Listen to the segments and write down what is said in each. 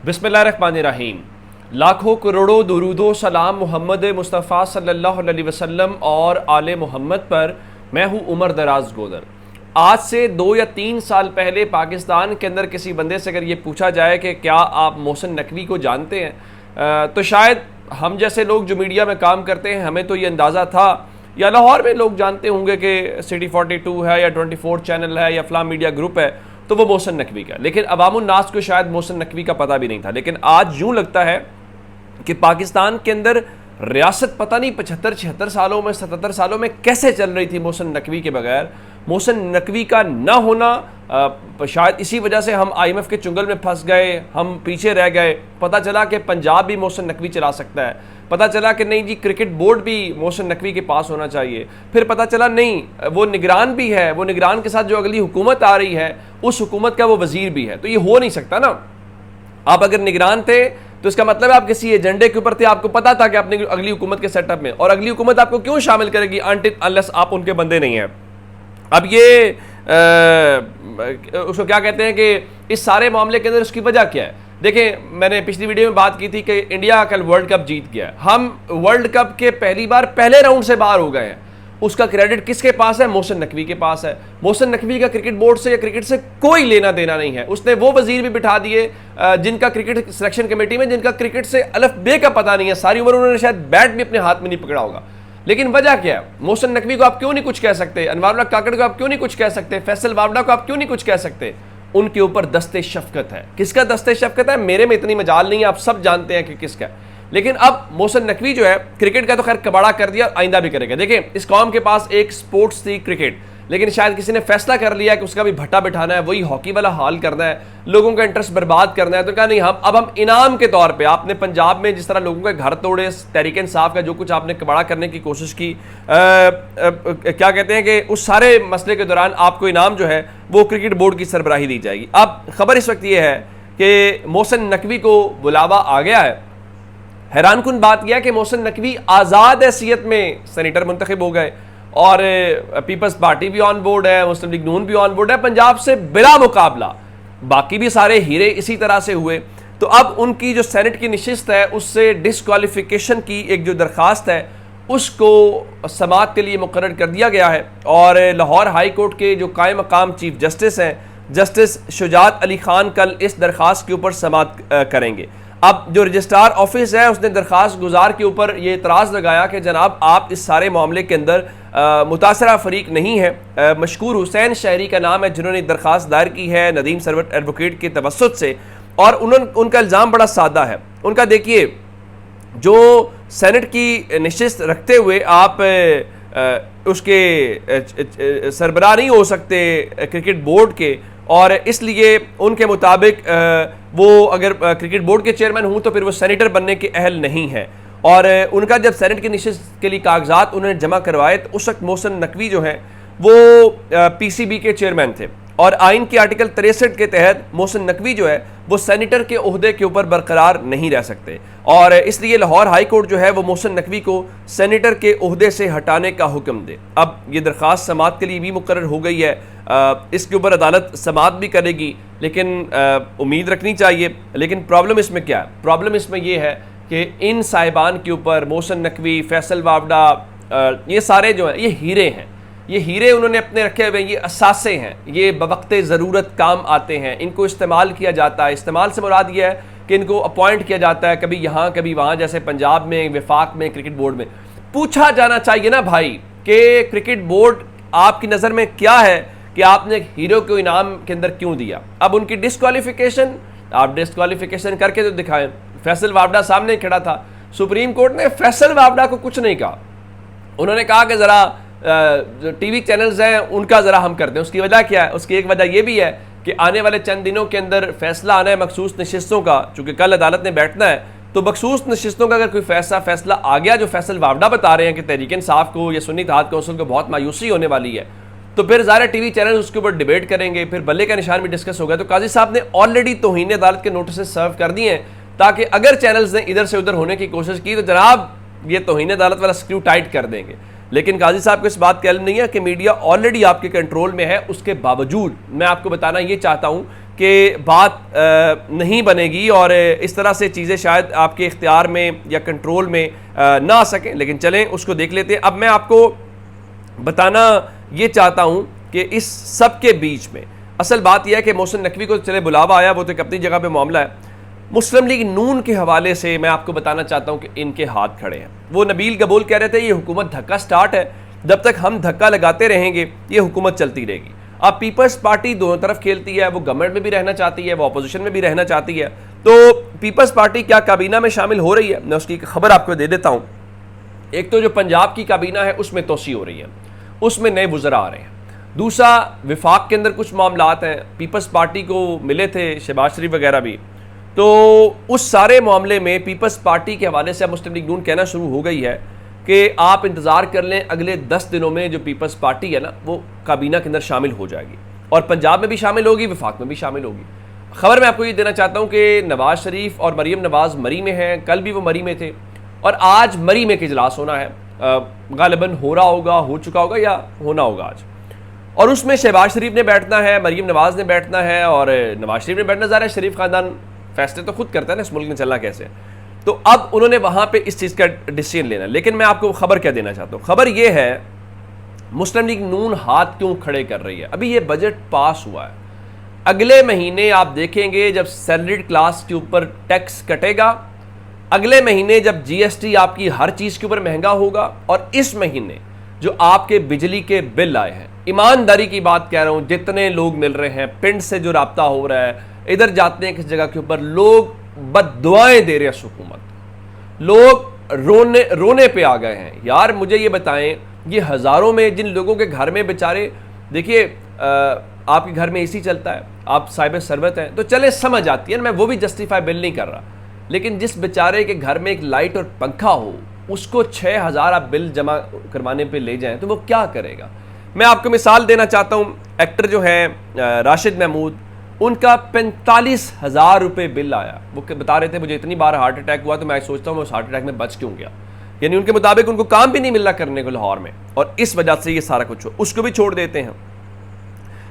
बिस्मिल्लाहिर्रहमानिर्रहीम। लाखों करोड़ों दुरूदो सलाम मोहम्मद मुस्तफ़ा सल्लल्लाहु अलैहि वसल्लम और आले मोहम्मद पर। मैं हूँ उमर दराज गोदर। आज से 2 या 3 साल पहले पाकिस्तान के अंदर किसी बंदे से अगर ये पूछा जाए कि क्या आप मोहसिन नकवी को जानते हैं, तो शायद हम जैसे लोग जो मीडिया में काम करते हैं हमें तो ये अंदाज़ा था, या लाहौर में लोग जानते होंगे कि सिटी 42 है या 24 चैनल है या फलां मीडिया ग्रुप है, तो वो मोहसिन नकवी का। लेकिन अवामुन नास को शायद मोहसिन नकवी का पता भी नहीं था। लेकिन आज यूं लगता है कि पाकिस्तान के अंदर रियासत पता नहीं 75-76 सालों में 77 सालों में कैसे चल रही थी मोहसिन नकवी के बगैर। मोहसिन नकवी का ना होना शायद इसी वजह से हम IMF के चुंगल में फंस गए, हम पीछे रह गए। पता चला कि पंजाब भी मोहसिन नकवी चला सकता है, पता चला कि नहीं जी क्रिकेट बोर्ड भी मोहसिन नकवी के पास होना चाहिए, फिर पता चला नहीं वो निगरान भी है, वो निगरान के साथ जो अगली हुकूमत आ रही है उस हुकूमत का वो वजीर भी है। तो ये हो नहीं सकता ना। आप अगर निगरान थे तो इसका मतलब है आप किसी एजेंडे के ऊपर थे, आपको पता था कि आपने अगली हुकूमत के सेटअप में, और अगली हुकूमत आपको क्यों शामिल करेगी अनटिल अनलेस आप उनके बंदे नहीं हैं। अब ये उसको क्या कहते हैं कि इस सारे मामले के अंदर उसकी वजह क्या है। देखें, मैंने पिछली वीडियो में बात की थी कि इंडिया कल वर्ल्ड कप जीत गया है। हम वर्ल्ड कप के पहली बार पहले राउंड से बाहर हो गए हैं। उसका क्रेडिट किसके पास है? मोहसिन नकवी के पास है। मोहसिन नकवी का क्रिकेट बोर्ड से या क्रिकेट से कोई लेना देना नहीं है। उसने वो वजीर भी बिठा दिए जिनका क्रिकेट सिलेक्शन कमेटी में, जिनका क्रिकेट से अलफ बे का पता नहीं है। सारी उम्र उन्होंने शायद बैट भी अपने हाथ में नहीं पकड़ा होगा। लेकिन वजह क्या है? मोहसिन नकवी को आप क्यों नहीं कुछ कह सकते? अनवारुल्लाह काकड़ को आप क्यों नहीं कुछ कह सकते? फैसल वावड़ा को आप क्यों नहीं कुछ कह सकते? उनके ऊपर दस्ते शफकत है। किसका दस्ते शफकत है? मेरे में इतनी मजाल नहीं है, आप सब जानते हैं कि किसका। लेकिन अब मोहसिन नकवी जो है क्रिकेट का तो खैर कबाड़ा कर दिया, आइंदा भी करेगा। देखें, इस कौम के पास एक स्पोर्ट्स थी क्रिकेट, लेकिन शायद किसी ने फैसला कर लिया कि उसका भी भट्टा बिठाना है, वही हॉकी वाला हाल करना है, लोगों का इंटरेस्ट बर्बाद करना है। तो कहा नहीं, हम इनाम के तौर पे, आपने पंजाब में जिस तरह लोगों के घर तोड़े, तहरीक इंसाफ का जो कुछ आपने कबाड़ा करने की कोशिश की, क्या कहते हैं कि उस सारे मसले के दौरान आपको इनाम जो है वो क्रिकेट बोर्ड की सरबराही दी जाएगी। अब खबर इस वक्त ये है कि मोहसिन नकवी को बुलावा आ गया है। हैरानकुन बात यह है कि मोहसिन नकवी आज़ाद हैसियत में सेनेटर मुंतखब हो गए, और पीपल्स पार्टी भी ऑन बोर्ड है, मुस्लिम लीग नून भी ऑन बोर्ड है, पंजाब से बिला मुकाबला। बाकी भी सारे हीरे इसी तरह से हुए। तो अब उनकी जो सेनेट की नशिस्त है उससे डिसक्वालिफिकेशन की एक जो दरख्वास्त है उसको समाअत के लिए मुकर्रर कर दिया गया है। और लाहौर हाई कोर्ट के जो कायम मकाम चीफ जस्टिस हैं, जस्टिस शुजात अली खान, कल इस दरख्वास्त के ऊपर समाअत करेंगे। अब जो रजिस्ट्रार ऑफिस है उसने दरख्वास्त गुजार के ऊपर ये इतराज़ लगाया कि जनाब आप इस सारे मामले के अंदर मुतासरा फरीक नहीं है। मशकूर हुसैन शहरी का नाम है जिन्होंने दरख्वास्त दायर की है नदीम सरवट एडवोकेट के तवस्सुत से, और उनका इल्ज़ाम बड़ा सादा है। उनका देखिए, जो सेनेट की नशिस्त रखते हुए आप उसके सरबराह नहीं हो सकते क्रिकेट बोर्ड के, और इसलिए उनके मुताबिक वो अगर क्रिकेट बोर्ड के चेयरमैन हूं तो फिर वो सेनेटर बनने के अहल नहीं है। और उनका जब सेनेट की नशिस्त के लिए कागजात उन्होंने जमा करवाए तो उस वक्त मोहसिन नकवी जो है वो PCB के चेयरमैन थे, और आइन के आर्टिकल 63 के तहत मोहसिन नकवी जो है वो सेनेटर के ओहदे के ऊपर बरकरार नहीं रह सकते, और इसलिए लाहौर हाई कोर्ट जो है वो मोहसिन नकवी को सेनेटर के ओहदे से हटाने का हुक्म दे। अब ये दरख्वास्त समाअत के लिए भी मुकर्रर हो गई है। इसके ऊपर अदालत समाअत भी करेगी, लेकिन उम्मीद रखनी चाहिए। लेकिन प्रॉब्लम इसमें क्या है? प्रॉब्लम इसमें यह है कि इन साहिबान के ऊपर मोहसिन नकवी, फैसल वावड़ा, ये सारे जो हैं ये हीरे हैं। ये हीरे उन्होंने अपने रखे हुए, ये असासे हैं, ये बवक्ते ज़रूरत काम आते हैं, इनको इस्तेमाल किया जाता है। इस्तेमाल से मुराद ये है कि इनको अपॉइंट किया जाता है, कभी यहाँ कभी वहाँ, जैसे पंजाब में, विफाक में, क्रिकेट बोर्ड में। पूछा जाना चाहिए ना भाई कि क्रिकेट बोर्ड आपकी नज़र में क्या है कि आपने हीरो को इनाम के अंदर क्यों दिया। अब उनकी डिस्क्वालिफिकेशन, आप डिस्क्वालिफिकेशन करके तो दिखाएं। फैसल वावड़ा सामने खड़ा था, सुप्रीम कोर्ट ने फैसल वावड़ा को कुछ नहीं कहा। उन्होंने कहा कि ज़रा जो TV चैनल्स हैं उनका ज़रा हम कर दें। उसकी वजह क्या है? उसकी एक वजह यह भी है कि आने वाले चंद दिनों के अंदर फैसला आना है मखसूस नशिस्तों का, चूँकि कल अदालत ने बैठना है। तो मखसूस नशिस्तों का अगर कोई फैसला आ गया, जो फैसल वावड़ा बता रहे हैं कि तहरीक इंसाफ को या सुन्नी इत्तेहाद कौंसिल को बहुत मायूसी होने वाली है, तो फिर ज़ाहिर TV चैनल उसके ऊपर डिबेट करेंगे, फिर बल्ले का निशान भी डिस्कस होगा। तो काजी साहब ने ऑलरेडी तौहीन अदालत के नोटिस सर्व कर दिए हैं, ताकि अगर चैनल्स ने इधर से उधर होने की कोशिश की तो जनाब ये तौहीन अदालत वाला स्क्रू टाइट कर देंगे। लेकिन काजी साहब को इस बात का इल्म नहीं है कि मीडिया ऑलरेडी आपके कंट्रोल में है। उसके बावजूद मैं आपको बताना ये चाहता हूँ कि बात नहीं बनेगी और इस तरह से चीज़ें शायद आपके इख्तियार में या कंट्रोल में ना आ सकें, लेकिन चलें उसको देख लेते हैं। अब मैं आपको बताना ये चाहता हूँ कि इस सब के बीच में असल बात यह है कि मोहसिन नकवी को चले बुलावा आया, वो तो एक अपनी जगह पे मामला है। मुस्लिम लीग नून के हवाले से मैं आपको बताना चाहता हूँ कि इनके हाथ खड़े हैं। वो नबील गबूल कह रहे थे ये हुकूमत धक्का स्टार्ट है, जब तक हम धक्का लगाते रहेंगे ये हुकूमत चलती रहेगी। अब पीपल्स पार्टी दोनों तरफ खेलती है, वो गवर्नमेंट में भी रहना चाहती है, वो अपोजिशन में भी रहना चाहती है। तो पीपल्स पार्टी क्या काबीना में शामिल हो रही है, मैं उसकी खबर आपको दे देता हूँ। एक तो जो पंजाब की काबीना है उसमें तोसी हो रही है, उसमें नए वज़रा आ रहे हैं। दूसरा विफाक के अंदर कुछ मामलात हैं, पीपल्स पार्टी को मिले थे शहबाज शरीफ वगैरह भी, तो उस सारे मामले में पीपल्स पार्टी के हवाले से मुस्लिम लीग नून कहना शुरू हो गई है कि आप इंतज़ार कर लें, अगले 10 दिनों में जो पीपल्स पार्टी है ना वो काबीना के अंदर शामिल हो जाएगी और पंजाब में भी शामिल होगी, विफाक में भी शामिल होगी। खबर मैं आपको ये देना चाहता हूँ कि नवाज शरीफ और मरीम नवाज मरी में हैं, कल भी वो मरी में थे और आज मरी में के इजलास होना है, गालिबन हो रहा होगा, हो चुका होगा या होना होगा आज, और उसमें शहबाज शरीफ ने बैठना है, मरीम नवाज ने बैठना है और नवाज शरीफ ने बैठना। ज़ाहिर है शरीफ ख़ानदान फैसले तो खुद करता है ना इस मुल्क में चलना कैसे, तो अब उन्होंने वहाँ पे इस चीज़ का डिसीजन लेना। लेकिन मैं आपको खबर क्या देना चाहता हूँ, खबर ये है मुस्लिम लीग नून हाथ क्यों खड़े कर रही है। अभी ये बजट पास हुआ है, अगले महीने आप देखेंगे जब सैलरीड क्लास के ऊपर टैक्स कटेगा, अगले महीने जब जीएसटी आपकी हर चीज़ के ऊपर महंगा होगा, और इस महीने जो आपके बिजली के बिल आए हैं, ईमानदारी की बात कह रहा हूँ, जितने लोग मिल रहे हैं, पिंड से जो राब्ता हो रहा है, इधर जाते हैं किस जगह के ऊपर, लोग बद्दुआएं दे रहे हैं हुकूमत, लोग रोने पे आ गए हैं। यार मुझे ये बताएं, ये हज़ारों में जिन लोगों के घर में बेचारे, देखिए आपके घर में एसी चलता है, आप साहिब सरबत हैं तो चले समझ आती है ना, मैं वो भी जस्टिफाई बिल नहीं कर रहा, लेकिन जिस बेचारे के घर में एक लाइट और पंखा हो उसको 6000 आप बिल जमा करवाने पे ले जाएं तो वो क्या करेगा। मैं आपको मिसाल देना चाहता हूँ, एक्टर जो है राशिद महमूद, उनका 45,000 रुपये बिल आया। वो बता रहे थे मुझे इतनी बार हार्ट अटैक हुआ तो मैं सोचता हूँ मैं उस हार्ट अटैक में बच क्यों गया, यानी उनके मुताबिक उनको काम भी नहीं मिल रहा करने को लाहौर में, और इस वजह से ये सारा कुछ हो। उसको भी छोड़ देते हैं।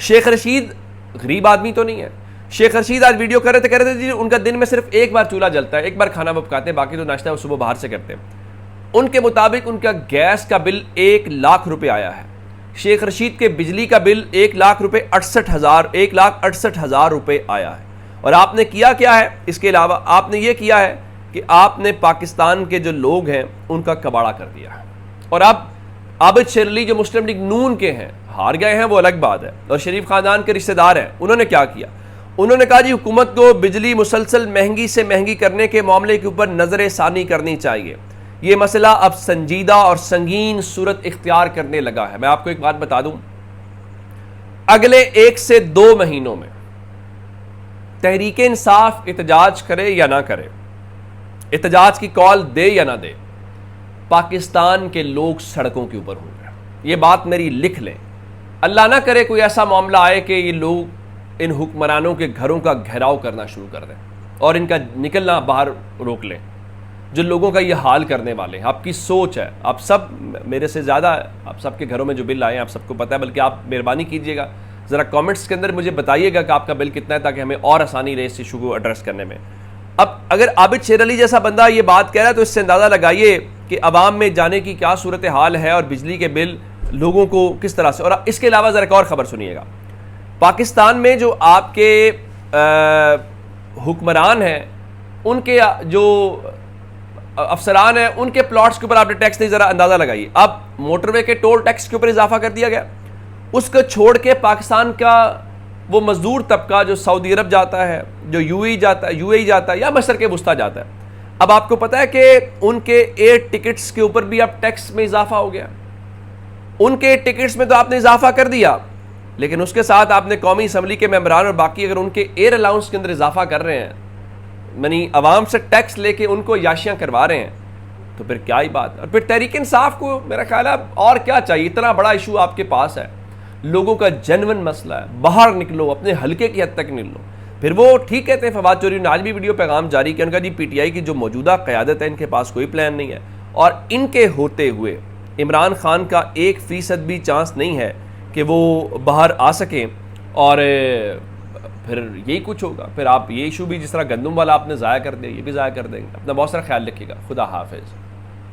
शेख रशीद गरीब आदमी तो नहीं है, शेख रशीद आज वीडियो कर रहे थे, कह रहे थे जी उनका दिन में सिर्फ एक बार चूल्हा जलता है, एक बार खाना वो पकाते हैं, बाकी तो नाश्ता वो सुबह बाहर से करते हैं। उनके मुताबिक उनका गैस का बिल 1 लाख रुपए आया है, शेख रशीद के बिजली का बिल 1,68,000 रुपये आया है। और आपने किया क्या है, इसके अलावा आपने ये किया है कि आपने पाकिस्तान के जो लोग हैं उनका कबाड़ा कर दिया है। और अब आबिद शेर अली जो मुस्लिम लीग नून के हैं, हार गए हैं वो अलग बात है, और शरीफ खानदान के रिश्तेदार हैं, उन्होंने क्या किया, उन्होंने कहा जी हुकूमत को बिजली मुसलसल महंगी से महंगी करने के मामले के ऊपर नजर सानी करनी चाहिए। ये मसला अब संजीदा और संगीन सूरत इख्तियार करने लगा है। मैं आपको एक बात बता दूं, अगले 1 से 2 महीनों में तहरीक इंसाफ एहतजाज करे या ना करे, एहतजाज की कॉल दे या ना दे, पाकिस्तान के लोग सड़कों के ऊपर होंगे। ये बात मेरी लिख लें, अल्लाह ना करे कोई ऐसा मामला आए कि ये लोग इन हुक्मरानों के घरों का घेराव करना शुरू कर दें और इनका निकलना बाहर रोक लें, जो लोगों का ये हाल करने वाले हैं। आपकी सोच है, आप सब मेरे से ज़्यादा, आप सबके घरों में जो बिल आए हैं आप सबको पता है, बल्कि आप मेहरबानी कीजिएगा ज़रा कमेंट्स के अंदर मुझे बताइएगा कि आपका बिल कितना है, ताकि हमें और आसानी रहे इस इशू को एड्रेस करने में। अब अगर आबिद शेर अली जैसा बंदा ये बात कह रहा है तो इससे अंदाज़ा लगाइए कि अवाम में जाने की क्या सूरत हाल है और बिजली के बिल लोगों को किस तरह से। और इसके अलावा ज़रा एक और ख़बर सुनिएगा, पाकिस्तान में जो आपके हुक्मरान हैं, उनके जो अफसरान हैं, उनके प्लॉट्स के ऊपर आपने टैक्स नहीं, ज़रा अंदाज़ा लगाइए। अब मोटरवे के टोल टैक्स के ऊपर इजाफा कर दिया गया, उसको छोड़ के पाकिस्तान का वो मजदूर तबका जो सऊदी अरब जाता है, जो यूएई जाता है या मशरक़ वुस्ता जाता है, अब आपको पता है कि उनके एयर टिकट्स के ऊपर भी अब टैक्स में इजाफा हो गया। उनके टिकट्स में तो आपने इजाफा कर दिया, लेकिन उसके साथ आपने कौमी असम्बली के मेंबरान और बाकी अगर उनके एयर अलाउंस के अंदर इजाफा कर रहे हैं, यानी अवाम से टैक्स लेके उनको याशियाँ करवा रहे हैं, तो फिर क्या ही बात। और फिर तहरीक इंसाफ को मेरा ख्याल है और क्या चाहिए, इतना बड़ा इशू आपके पास है, लोगों का जेन्युइन मसला है, बाहर निकलो, अपने हल्के की हद तक निकलो। फिर वो ठीक कहते हैं, फवाद चौधरी ने आज भी वीडियो पैगाम जारी किया, उनका जी पीटीआई की जो मौजूदा क़यादत है इनके पास कोई प्लान नहीं है, और इनके होते हुए इमरान खान का 1% भी चांस नहीं है कि वो बाहर आ सकें और फिर यही कुछ होगा। फिर आप ये इशू भी जिस तरह गंदम वाला आपने ज़ाया कर दिया, ये भी ज़ाया कर देंगे। अपना बहुत सारा ख्याल रखिएगा। खुदा हाफिज़।